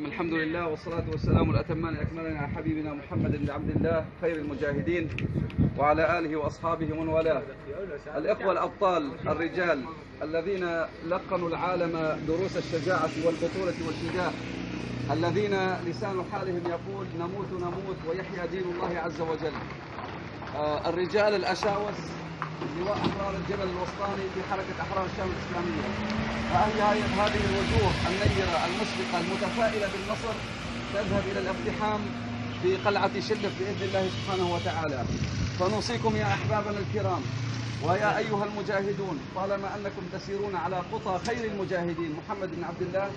الحمد لله والصلاة والسلام الأتمان الأكملان على حبيبنا محمد بن عبد الله خير المجاهدين وعلى آله وأصحابه ومن والاه. الإخوة الأبطال الرجال الذين لقنوا العالم دروس الشجاعة والبطولة والشجاع، الذين لسان حالهم يقول نموت نموت ويحيى دين الله عز وجل. الرجال الأشاوس لواء أحرار الجبل الوسطاني في حركة أحرار الشام الإسلامية. هذه الوجوه النيرة المشرقة المتفائلة بالنصر تذهب إلى الاقتحام في قلعة شلف بإذن الله سبحانه وتعالى. فنوصيكم يا أحبابنا الكرام ويا أيها المجاهدون، طالما أنكم تسيرون على خطى خير المجاهدين محمد بن عبد الله،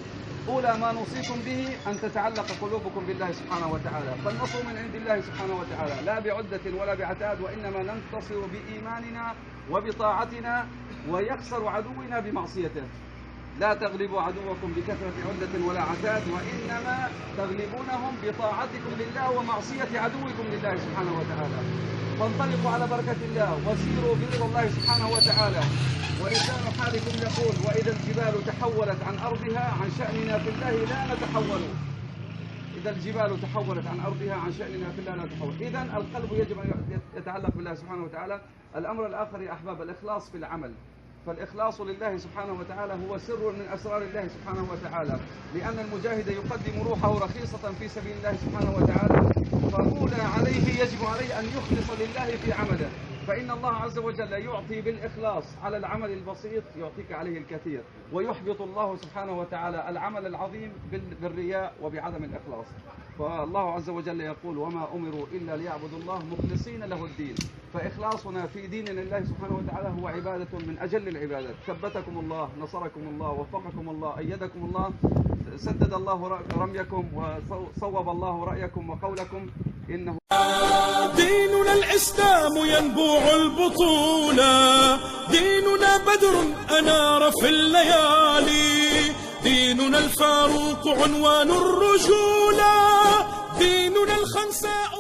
أولى ما نوصيكم به أن تتعلق قلوبكم بالله سبحانه وتعالى. فالنصر من عند الله سبحانه وتعالى، لا بعدة ولا بعتاد، وإنما ننتصر بإيماننا وبطاعتنا، ويخسر عدونا بمعصيته. لا تغلبوا عدوكم بكثرة عدة ولا عتاد، وإنما تغلبونهم بطاعتكم لله ومعصية عدوكم لله سبحانه وتعالى. فانطلقوا على بركة الله وسيروا برضا الله سبحانه وتعالى. ولسان حالكم يقول وإذا الجبال تحولت عن أرضها عن شأننا في الله لا نتحول. إذا الجبال تحولت عن أرضها عن شأننا في الله لا نتحول. إذا القلب يجب أن يتعلق بالله سبحانه وتعالى. الأمر الآخر يا أحباب الإخلاص في العمل. فالإخلاص لله سبحانه وتعالى هو سر من أسرار الله سبحانه وتعالى، لأن المجاهد يقدم روحه رخيصة في سبيل الله سبحانه وتعالى، فأولى عليه يجب عليه أن يخلص لله في عمله. فإن الله عز وجل يعطي بالإخلاص على العمل البسيط، يعطيك عليه الكثير، ويحبط الله سبحانه وتعالى العمل العظيم بالرياء وبعدم الإخلاص. فالله عز وجل يقول وما أمروا إلا ليعبدوا الله مخلصين له الدين. فإخلاصنا في دين الله سبحانه وتعالى هو عبادة من أجل العبادات. ثبتكم الله، نصركم الله، وفقكم الله، أيدكم الله، سدد الله رميكم، وصوب الله رأيكم وقولكم. إنه ديننا الإسلام ينبوع البطولة، ديننا بدر أنار في الليالي، ديننا الفاروق عنوان الرجولة، ديننا الخنساء